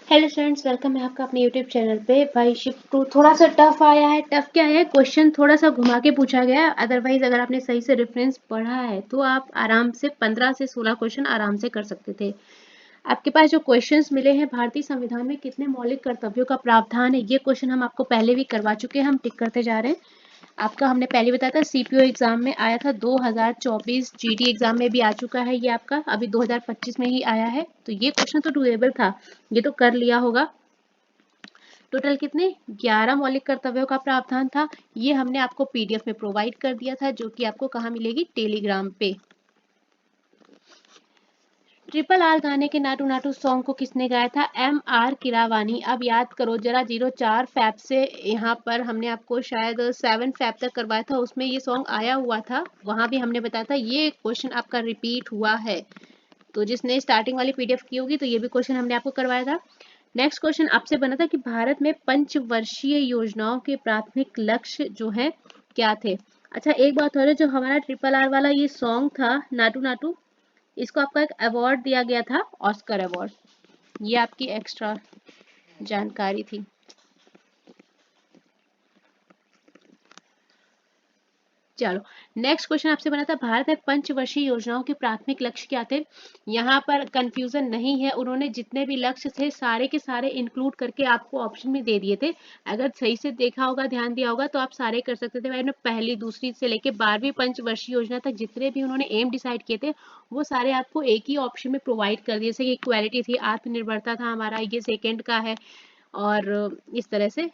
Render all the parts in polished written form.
Hello students, welcome है आपका अपने यूट्यूब चैनल पे। भाई शिफ्ट 2 थोड़ा सा टफ आया है। टफ क्या है, क्वेश्चन थोड़ा सा घुमा के पूछा गया है। अदरवाइज अगर आपने सही से रेफरेंस पढ़ा है तो आप आराम से 15 से 16 क्वेश्चन आराम से कर सकते थे। आपके पास जो क्वेश्चंस मिले हैं, भारतीय संविधान में कितने मौलिक कर्तव्यों का प्रावधान है, ये क्वेश्चन हम आपको पहले भी करवा चुके हैं, हम टिक करते जा रहे हैं। आपका हमने पहले बताया था, सीपीओ एग्जाम में आया था 2024, जीडी एग्जाम में भी आ चुका है ये आपका, अभी 2025 में ही आया है। तो ये क्वेश्चन तो डुएबल था, ये तो कर लिया होगा। टोटल कितने 11 मौलिक कर्तव्यों का प्रावधान था। ये हमने आपको पीडीएफ में प्रोवाइड कर दिया था, जो कि आपको कहाँ मिलेगी, टेलीग्राम पे। ट्रिपल आर गाने के नाटू नाटू सॉन्ग को किसने गाया था, एम आर किरावानी। अब याद करो जरा, 04 फैब से यहाँ पर हमने आपको शायद 7 फैब तक करवाया था, उसमें ये सॉन्ग आया हुआ था, वहां भी हमने बताया था। ये क्वेश्चन आपका रिपीट हुआ है, तो जिसने स्टार्टिंग वाली पीडीएफ की होगी तो ये भी क्वेश्चन हमने आपको करवाया था। नेक्स्ट क्वेश्चन आपसे बना था कि भारत में पंचवर्षीय योजनाओं के प्राथमिक लक्ष्य जो है क्या थे। अच्छा, एक बात और है, जो हमारा ट्रिपल आर वाला ये सॉन्ग था नाटू नाटू, इसको आपका एक अवार्ड दिया गया था, ऑस्कर अवार्ड। ये आपकी एक्स्ट्रा जानकारी थी। चलो, नेक्स्ट क्वेश्चन आपसे बना था, भारत में पंचवर्षीय योजनाओं के प्राथमिक लक्ष्य क्या थे। यहाँ पर कंफ्यूजन नहीं है, उन्होंने जितने भी लक्ष्य थे सारे के सारे इंक्लूड करके आपको ऑप्शन में दे दिए थे। अगर सही से देखा होगा, ध्यान दिया होगा, तो आप सारे कर सकते थे। मैंने पहली दूसरी से लेके 12वीं पंचवर्षीय योजना तक जितने भी उन्होंने एम डिसाइड किए थे, वो सारे आपको एक ही ऑप्शन में प्रोवाइड कर दिए। जैसे कि इक्वालिटी थी, आत्मनिर्भरता था हमारा, ये सेकेंड का है, और इस तरह से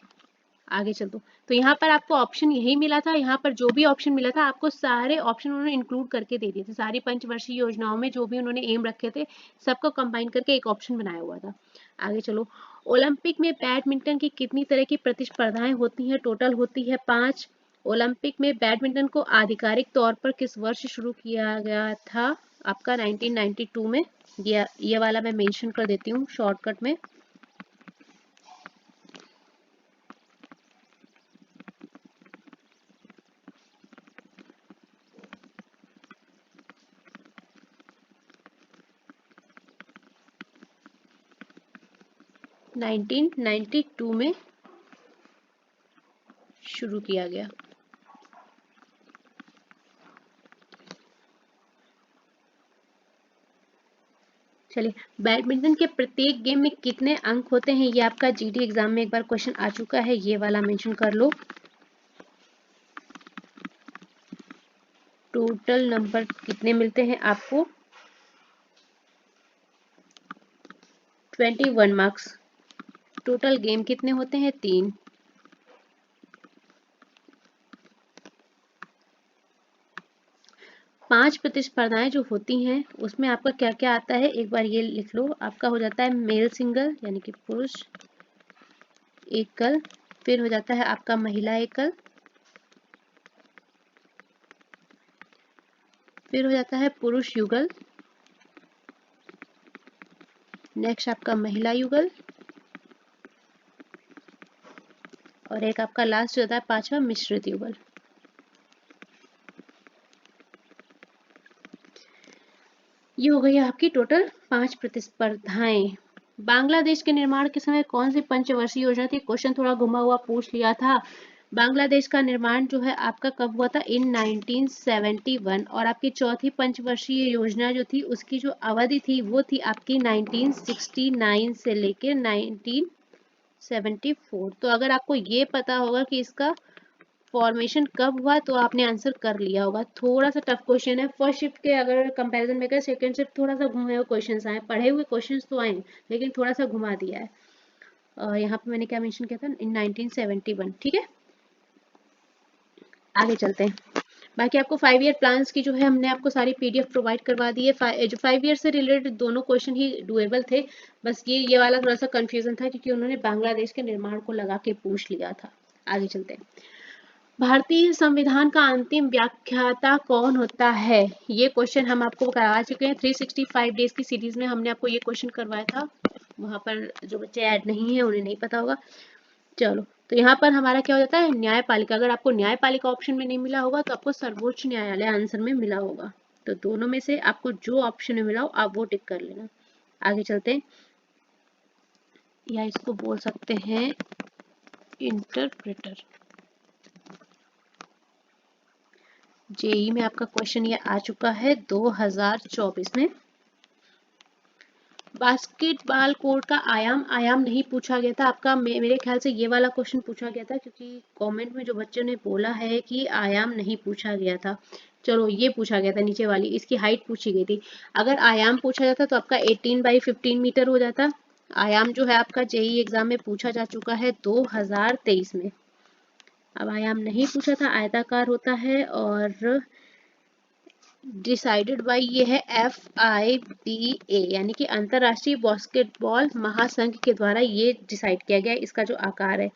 आगे चल दो। तो यहाँ पर आपको ऑप्शन यही मिला था, यहाँ पर जो भी ऑप्शन मिला था आपको सारे ऑप्शन उन्होंने इंक्लूड करके दे दिए थे। सारी पंचवर्षीय योजनाओं में जो भी उन्होंने एम रखे थे, सबको कंबाइन करके एक ऑप्शन बनाया हुआ था। आगे चलो, ओलंपिक में बैडमिंटन की कितनी तरह की प्रतिस्पर्धाएं होती हैं, टोटल होती है 5। ओलंपिक में बैडमिंटन को आधिकारिक तौर पर किस वर्ष शुरू किया गया था, आपका 1992 में। ये वाला मैं मेंशन कर देती हूँ शॉर्टकट में। 1992 में शुरू किया गया। चलिए, बैडमिंटन के प्रत्येक गेम में कितने अंक होते हैं, ये आपका जीडी एग्जाम में एक बार क्वेश्चन आ चुका है, ये वाला मेंशन कर लो। टोटल नंबर कितने मिलते हैं आपको, 21 मार्क्स। टोटल गेम कितने होते हैं, 3। पांच प्रतिस्पर्धाएं जो होती हैं उसमें आपका क्या क्या आता है, एक बार ये लिख लो। आपका हो जाता है मेल सिंगल यानी कि पुरुष एकल, फिर हो जाता है आपका महिला एकल, फिर हो जाता है पुरुष युगल, नेक्स्ट आपका महिला युगल, और एक आपका लास्ट जो होता है 5वां मिश्रित युगल। ये हो गई आपकी टोटल 5 प्रतिस्पर्धाएं। बांग्लादेश के निर्माण के समय कौन सी पंचवर्षीय योजना थी, क्वेश्चन थोड़ा घुमा हुआ पूछ लिया था। बांग्लादेश का निर्माण जो है आपका कब हुआ था, इन 1971। और आपकी चौथी पंचवर्षीय योजना जो थी, उसकी जो अवधि थी वो थी आपकी 1969 से लेकर 1974। तो अगर आपको ये पता होगा कि इसका फॉर्मेशन कब हुआ तो आपने आंसर कर लिया होगा। थोड़ा सा टफ क्वेश्चन है, फर्स्ट शिफ्ट के अगर कंपैरिजन में करें सेकंड शिफ्ट थोड़ा सा घुमे हुए क्वेश्चंस आए, पढ़े हुए क्वेश्चंस तो आए लेकिन थोड़ा सा घुमा दिया है। यहाँ पे मैंने क्या मेंशन किया था, इन 1971। ठीक है, आगे चलते हैं। बाकी आपको 5 ईयर प्लान्स की जो है हमने आपको सारी पीडीएफ प्रोवाइड करवा दी है। जो 5 ईयर से रिलेटेड दोनों क्वेश्चन ही डुएबल थे, बस ये वाला थोड़ा सा कंफ्यूजन था क्योंकि उन्होंने बांग्लादेश के निर्माण को लगा के पूछ लिया था। आगे चलते हैं, भारतीय संविधान का अंतिम व्याख्याता कौन होता है, ये क्वेश्चन हम आपको करवा चुके हैं। 365 डेज की सीरीज में हमने आपको ये क्वेश्चन करवाया था, वहां पर जो बच्चे ऐड नहीं है उन्हें नहीं पता होगा। चलो, तो यहाँ पर हमारा क्या हो जाता है, न्यायपालिका। अगर आपको न्यायपालिका ऑप्शन में नहीं मिला होगा तो आपको सर्वोच्च न्यायालय आंसर में मिला होगा। तो दोनों में से आपको जो ऑप्शन में मिला हो आप वो टिक कर लेना। आगे चलते हैं, या इसको बोल सकते हैं इंटरप्रेटर। जेई में आपका क्वेश्चन ये आ चुका है 2024 में। बास्केटबॉल कोर्ट का आयाम नहीं पूछा गया था आपका, मेरे ख्याल से ये वाला क्वेश्चन पूछा गया था, क्योंकि कमेंट में जो बच्चों ने बोला है कि आयाम नहीं पूछा गया था। चलो ये पूछा गया था नीचे वाली, इसकी हाइट पूछी गई थी। अगर आयाम पूछा जाता तो आपका 18x15 मीटर हो जाता। आयाम जो है आपका जेई एग्जाम में पूछा जा चुका है 2023 में। अब आयाम नहीं पूछा था, आयताकार होता है और डिसाइडेड बाय ये है FIBA यानी कि अंतरराष्ट्रीय बास्केटबॉल महासंघ के द्वारा ये डिसाइड किया गया है इसका जो आकार है।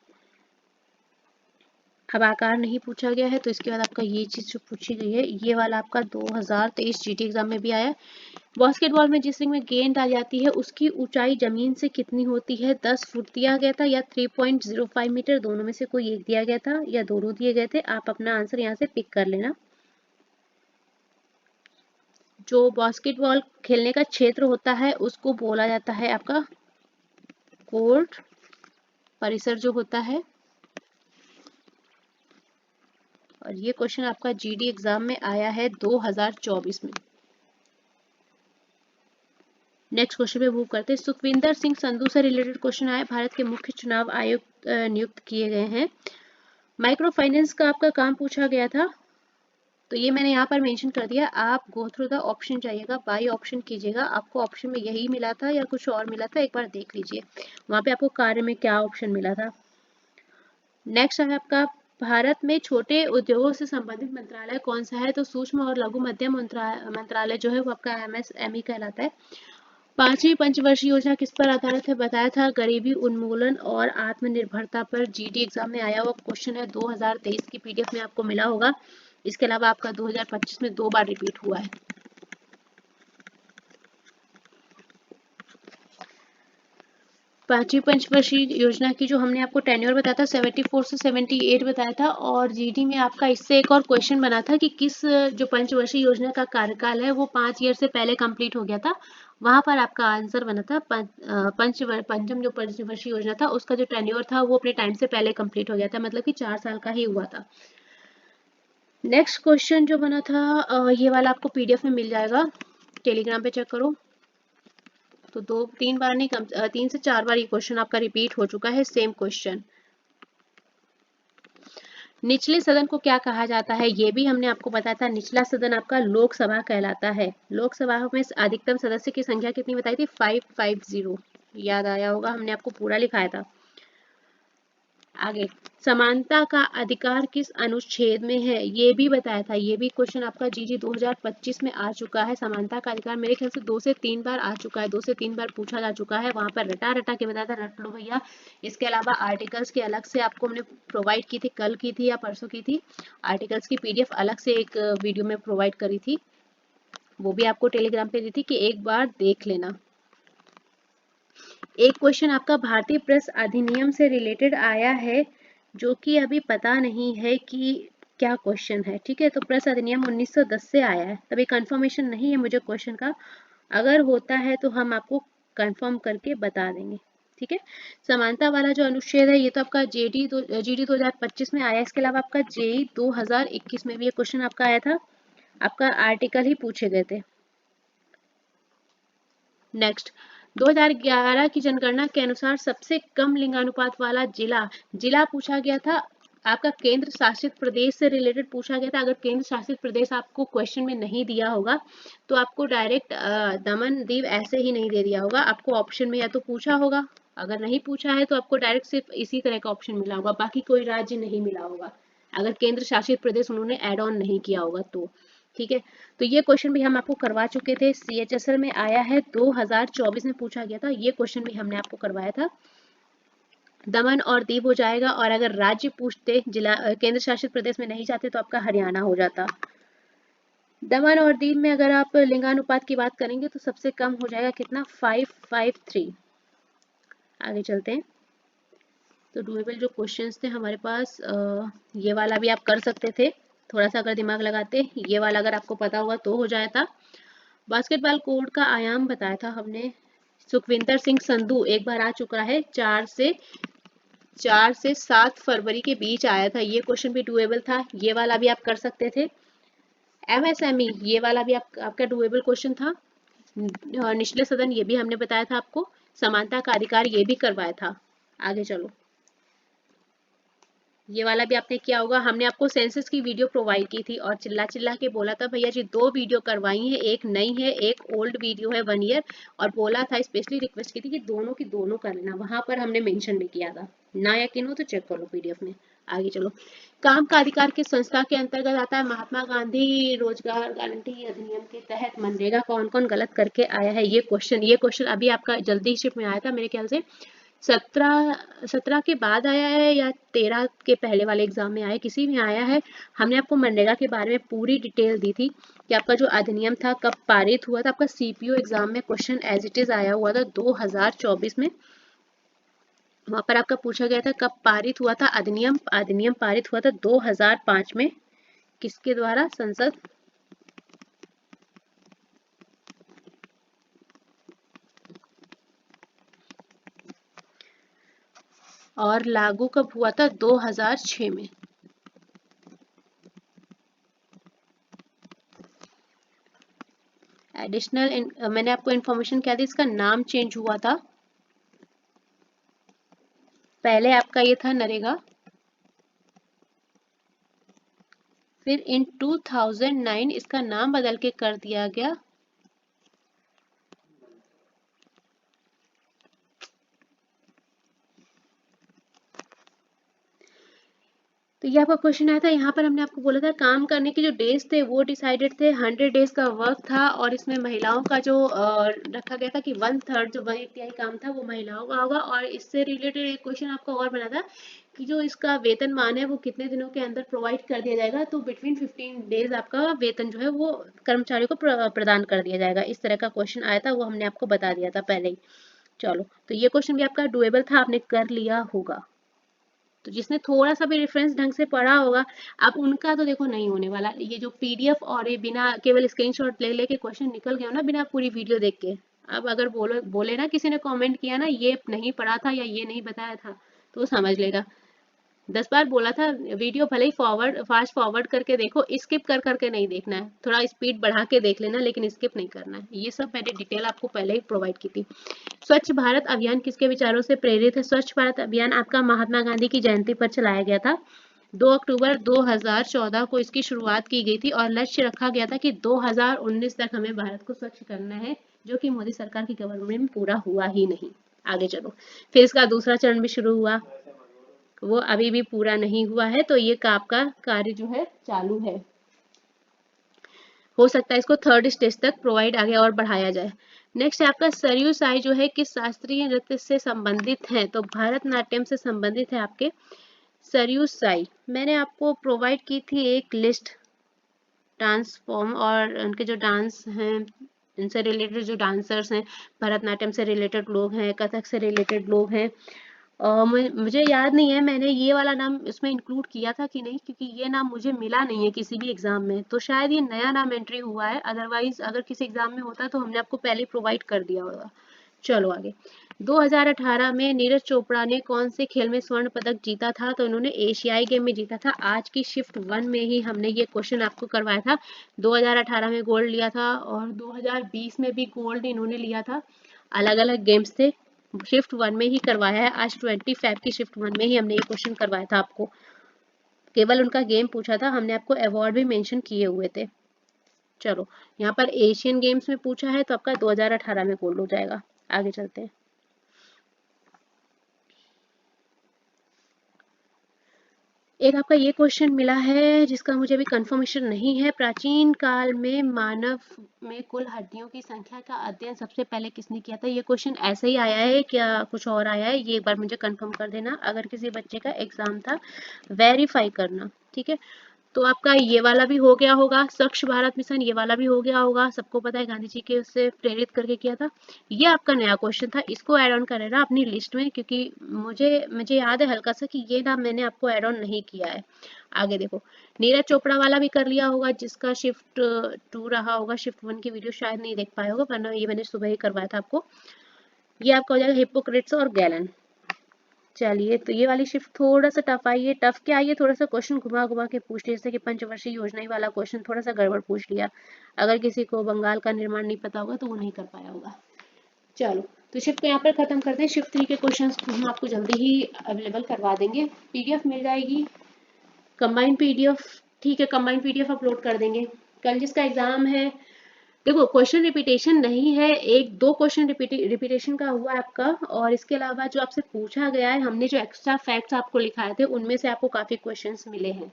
अब आकार नहीं पूछा गया है तो इसके बाद आपका ये चीज जो पूछी गई है ये वाला आपका 2023 जीटी एग्जाम में भी आया। बास्केटबॉल में जिस रिंग में गेंद आ जाती है उसकी ऊंचाई जमीन से कितनी होती है? 10 फुट दिया गया था या 3.05 मीटर, दोनों में से कोई एक दिया गया था या दोनों दिए गए थे। आप अपना आंसर यहाँ से पिक कर लेना। जो बास्केटबॉल खेलने का क्षेत्र होता है उसको बोला जाता है आपका कोर्ट, परिसर जो होता है। और ये क्वेश्चन आपका जीडी एग्जाम में आया है 2024 में। नेक्स्ट क्वेश्चन पे मूव करते हैं। सुखविंदर सिंह संधू से रिलेटेड क्वेश्चन आया। भारत के मुख्य चुनाव आयुक्त नियुक्त किए गए हैं। माइक्रो फाइनेंस का आपका काम पूछा गया था, तो ये मैंने यहाँ पर मेंशन कर दिया। आप गो थ्रू द ऑप्शन जाइएगा, बाई ऑप्शन कीजिएगा, आपको ऑप्शन में यही मिला था या कुछ और मिला था एक बार देख लीजिए, वहां पे आपको कार्य में क्या ऑप्शन मिला था। नेक्स्ट है आपका भारत में छोटे उद्योगों से संबंधित मंत्रालय कौन सा है? तो सूक्ष्म और लघु मध्यम मंत्रालय जो है वो आपका MSME कहलाता है। पांचवी पंचवर्षीय योजना किस पर आधारित है? बताया था गरीबी उन्मूलन और आत्मनिर्भरता पर। जीडी एग्जाम में आया हुआ क्वेश्चन है, 2023 की पीडीएफ में आपको मिला होगा। इसके अलावा आपका 2025 में 2 बार रिपीट हुआ है। पांचवी पंचवर्षीय योजना की जो हमने आपको टेन्योर बताया था 74 से 78 बताया था, और जीडी में आपका इससे एक और क्वेश्चन बना था कि किस जो पंचवर्षीय योजना का कार्यकाल है वो 5 ईयर से पहले कंप्लीट हो गया था। वहां पर आपका आंसर बना था पंचम जो पंचवर्षीय योजना था उसका जो टेन्योर था वो अपने टाइम से पहले कंप्लीट हो गया था, मतलब कि 4 साल का ही हुआ था। नेक्स्ट क्वेश्चन जो बना था ये वाला आपको पीडीएफ में मिल जाएगा, टेलीग्राम पे चेक करो। तो 2-3 बार नहीं, 3 से 4 बार ये क्वेश्चन आपका रिपीट हो चुका है, सेम क्वेश्चन। निचले सदन को क्या कहा जाता है? ये भी हमने आपको बताया था। निचला सदन आपका लोकसभा कहलाता है। लोकसभा में अधिकतम सदस्य की संख्या कितनी बताई थी? 550। याद आया होगा, हमने आपको पूरा लिखाया था। आगे, समानता का अधिकार किस अनुच्छेद में है? ये भी बताया था। ये भी क्वेश्चन आपका जीडी 2025 में आ चुका है। समानता का अधिकार मेरे ख्याल से 2 से 3 बार आ चुका है, 2 से 3 बार पूछा जा चुका है। वहां पर रटा रटा के बताया था, रट लो भैया। इसके अलावा आर्टिकल्स की अलग से आपको हमने प्रोवाइड की थी, कल की थी या परसों की थी। आर्टिकल्स की पीडीएफ अलग से एक वीडियो में प्रोवाइड करी थी, वो भी आपको टेलीग्राम पे दी थी कि एक बार देख लेना। एक क्वेश्चन आपका भारतीय प्रेस अधिनियम से रिलेटेड आया है, जो कि अभी पता नहीं है कि क्या क्वेश्चन है। ठीक है, तो प्रेस अधिनियम 1910 से आया है, तभी कंफर्मेशन नहीं है मुझे क्वेश्चन का। अगर होता है तो हम आपको कंफर्म करके बता देंगे। ठीक है, समानता वाला जो अनुच्छेद है ये तो आपका जीडी 2025 में आया। इसके अलावा आपका जेई 2021 में भी ये क्वेश्चन आपका आया था, आपका आर्टिकल ही पूछे गए थे। नेक्स्ट, 2011 की जनगणना के अनुसार सबसे कम लिंगानुपात वाला जिला पूछा गया था। आपका केंद्र शासित प्रदेश से रिलेटेड पूछा गया था। अगर केंद्र शासित प्रदेश आपको क्वेश्चन में नहीं दिया होगा तो आपको डायरेक्ट दमन दीव ऐसे ही नहीं दे दिया होगा, आपको ऑप्शन में या तो पूछा होगा। अगर नहीं पूछा है तो आपको डायरेक्ट सिर्फ इसी तरह का ऑप्शन मिला होगा, बाकी कोई राज्य नहीं मिला होगा, अगर केंद्र शासित प्रदेश उन्होंने एड ऑन नहीं किया होगा तो। ठीक है, तो ये क्वेश्चन भी हम आपको करवा चुके थे। CHSL में आया है, 2024 में पूछा गया था। ये क्वेश्चन भी हमने आपको करवाया था। दमन और दीव हो जाएगा, और अगर राज्य पूछते, जिला केंद्र शासित प्रदेश में नहीं जाते तो आपका हरियाणा हो जाता। दमन और दीव में अगर आप लिंगानुपात की बात करेंगे तो सबसे कम हो जाएगा कितना? 553। आगे चलते हैं। तो डुएबल जो क्वेश्चंस थे हमारे पास, ये वाला भी आप कर सकते थे, थोड़ा सा अगर दिमाग लगाते। ये वाला अगर आपको पता होगा तो हो जाता। बास्केटबॉल कोर्ट का आयाम बताया था हमने सुखविंदर सिंह संधू एक बार आ चुका है, 4 से 7 फरवरी के बीच आया था, ये क्वेश्चन भी डुएबल था, ये वाला भी आप कर सकते थे। एमएसएमई ये वाला भी आपका डुएबल क्वेश्चन था। निचले सदन ये भी हमने बताया था आपको। समानता का अधिकार ये भी करवाया था। आगे चलो, ये वाला भी आपने किया होगा। हमने आपको सेंसस की वीडियो प्रोवाइड की थी और चिल्ला चिल्ला के बोला था भैया जी 2 वीडियो करवाई है, एक नई है एक ओल्ड वीडियो है 1 ईयर, और बोला था स्पेशली रिक्वेस्ट की थी कि दोनों की दोनों कर लेना, वहां पर हमने मेंशन भी किया था। ना यकीन हो तो चेक कर लो पीडीएफ में। आगे चलो, काम का अधिकार किस संस्था के अंतर्गत आता है? महात्मा गांधी रोजगार गारंटी अधिनियम के तहत। मनरेगा कौन कौन गलत करके आया है? ये क्वेश्चन अभी आपका जल्दी शिफ्ट में आया था मेरे ख्याल से 17 के बाद आया है या 13 के पहले वाले एग्जाम में आया, किसी में आया है। हमने आपको मनरेगा के बारे में पूरी डिटेल दी थी कि आपका जो अधिनियम था कब पारित हुआ था। आपका सीपीओ एग्जाम में क्वेश्चन एज इट इज आया हुआ था 2024 में। वहां पर आपका पूछा गया था कब पारित हुआ था अधिनियम पारित हुआ था 2005 में। किसके द्वारा? संसद। और लागू कब हुआ था? 2006 में। एडिशनल मैंने आपको इन्फॉर्मेशन क्या दी, इसका नाम चेंज हुआ था। पहले आपका ये था नरेगा, फिर इन 2009 इसका नाम बदल के कर दिया गया तो ये आपका क्वेश्चन आया था। यहाँ पर हमने आपको बोला था काम करने के जो डेज थे वो डिसाइडेड थे, 100 डेज का वर्क था, और इसमें महिलाओं का जो रखा गया था कि 1/3 जो 1/3 काम था वो महिलाओं का होगा। और इससे रिलेटेड एक क्वेश्चन आपका और बना था कि जो इसका वेतनमान है वो कितने दिनों के अंदर प्रोवाइड कर दिया जाएगा, तो बिटवीन 15 डेज आपका वेतन जो है वो कर्मचारियों को प्रदान कर दिया जाएगा। इस तरह का क्वेश्चन आया था, वो हमने आपको बता दिया था पहले ही। चलो, तो ये क्वेश्चन भी आपका डुएबल था, आपने कर लिया होगा। तो जिसने थोड़ा सा भी रेफरेंस ढंग से पढ़ा होगा, अब उनका तो देखो नहीं होने वाला। ये जो पीडीएफ और ये बिना केवल स्क्रीनशॉट ले लेके क्वेश्चन निकल गया ना बिना पूरी वीडियो देख के, अब अगर बोले ना किसी ने कमेंट किया ना ये नहीं पढ़ा था या ये नहीं बताया था, तो समझ लेगा 10 बार बोला था वीडियो भले ही फास्ट फॉरवर्ड करके देखो, स्किप कर करके नहीं देखना है, थोड़ा स्पीड बढ़ा के देख लेना लेकिन स्किप नहीं करना है। ये सब मैंने डिटेल आपको पहले ही प्रोवाइड की थी। स्वच्छ भारत अभियान किसके विचारों से प्रेरित है? स्वच्छ भारत अभियान आपका महात्मा गांधी की जयंती पर चलाया गया था। 2 अक्टूबर 2014 को इसकी शुरुआत की गई थी और लक्ष्य रखा गया था कि 2019 तक हमें भारत को स्वच्छ करना है, जो कि मोदी सरकार की गवर्नमेंट में पूरा हुआ ही नहीं। आगे चलो, फिर इसका दूसरा चरण भी शुरू हुआ, वो अभी भी पूरा नहीं हुआ है, तो ये आपका कार्य जो है चालू है। हो सकता है इसको 3rd स्टेज तक प्रोवाइड आगे और बढ़ाया जाए। नेक्स्ट है आपका सरयू साई जो है किस शास्त्रीय नृत्य से संबंधित है? तो भरतनाट्यम से संबंधित है आपके सरयू साई। मैंने आपको प्रोवाइड की थी एक लिस्ट डांस फॉर्म और उनके जो डांस हैं, इनसे रिलेटेड जो डांसर्स हैं, भरतनाट्यम से रिलेटेड लोग हैं, कथक से रिलेटेड लोग हैं। मुझे याद नहीं है मैंने ये वाला नाम इसमें इंक्लूड किया था कि नहीं, क्योंकि ये नाम मुझे मिला नहीं है किसी भी एग्जाम में, तो शायद ये नया नाम एंट्री हुआ है, अदरवाइज अगर किसी एग्जाम में होता तो हमने आपको पहले प्रोवाइड कर दिया होगा। चलो आगे, 2018 में नीरज चोपड़ा ने कौन से खेल में स्वर्ण पदक जीता था? तो उन्होंने एशियाई गेम में जीता था। आज की शिफ्ट 1 में ही हमने ये क्वेश्चन आपको करवाया था। 2018 में गोल्ड लिया था और 2020 में भी गोल्ड इन्होंने लिया था। अलग अलग गेम्स थे, शिफ्ट 1 में ही करवाया है। आज 25 की शिफ्ट 1 में ही हमने ये क्वेश्चन करवाया था आपको, केवल उनका गेम पूछा था, हमने आपको अवार्ड भी मेंशन किए हुए थे। चलो, यहाँ पर एशियन गेम्स में पूछा है तो आपका 2018 में गोल्ड हो जाएगा। आगे चलते हैं। एक आपका ये क्वेश्चन मिला है जिसका मुझे अभी कंफर्मेशन नहीं है। प्राचीन काल में मानव में कुल हड्डियों की संख्या का अध्ययन सबसे पहले किसने किया था? ये क्वेश्चन ऐसे ही आया है क्या कुछ और आया है? ये एक बार मुझे कंफर्म कर देना, अगर किसी बच्चे का एग्जाम था वेरीफाई करना, ठीक है। तो आपका ये वाला भी हो गया होगा, स्वच्छ भारत मिशन ये वाला भी हो गया होगा, सबको पता है गांधी जी के उससे प्रेरित करके किया था। ये आपका नया क्वेश्चन था, इसको ऐड ऑन कर लेना अपनी लिस्ट में, क्योंकि मुझे याद है हल्का सा कि ये नाम मैंने आपको ऐड ऑन नहीं किया है। आगे देखो, नीरज चोपड़ा वाला भी कर लिया होगा, जिसका शिफ्ट 2 रहा होगा, शिफ्ट 1 की वीडियो शायद नहीं देख पाए होगा, वरना ये मैंने सुबह ही करवाया था आपको। ये आपका हो जाएगा हिपोक्रेट्स और गैलन। चलिए, तो ये वाली शिफ्ट थोड़ा सा टफ आई है। टफ क्या आई है, थोड़ा सा क्वेश्चन घुमा घुमा के पूछ लिया, जैसे कि पंचवर्षीय योजना ही वाला क्वेश्चन थोड़ा सा गड़बड़ पूछ लिया। अगर किसी को बंगाल का निर्माण नहीं पता होगा तो वो नहीं कर पाया होगा। चलो, तो शिफ्ट को यहाँ पर खत्म करते हैं। शिफ्ट 3 के क्वेश्चंस हम आपको जल्दी ही अवेलेबल करवा देंगे, पीडीएफ मिल जाएगी, कंबाइंड पीडीएफ। ठीक है, कंबाइंड पीडीएफ अपलोड कर देंगे। कल जिसका एग्जाम है, देखो क्वेश्चन रिपीटेशन नहीं है, एक दो क्वेश्चन रिपीटेशन का हुआ है आपका, और इसके अलावा जो आपसे पूछा गया है, हमने जो एक्स्ट्रा फैक्ट्स आपको लिखाए थे उनमें से आपको काफी क्वेश्चंस मिले हैं।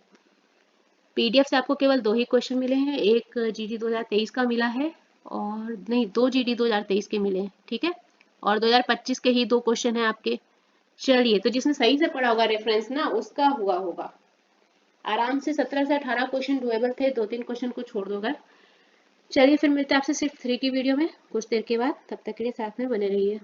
पीडीएफ से आपको केवल 2 ही क्वेश्चन मिले हैं, एक जीडी 2023 का मिला है, और नहीं, 2 जीडी 2023 के मिले हैं, ठीक है, और 2025 के ही 2 क्वेश्चन हैं आपके। चलिए, तो जिसने सही से पढ़ा होगा रेफरेंस ना, उसका हुआ होगा आराम से। 17 से 18 क्वेश्चन डुएबल थे, 2-3 क्वेश्चन को छोड़ दो अगर। चलिए, फिर मिलते हैं आपसे सिर्फ 3 की वीडियो में कुछ देर के बाद। तब तक के लिए साथ में बने रहिए।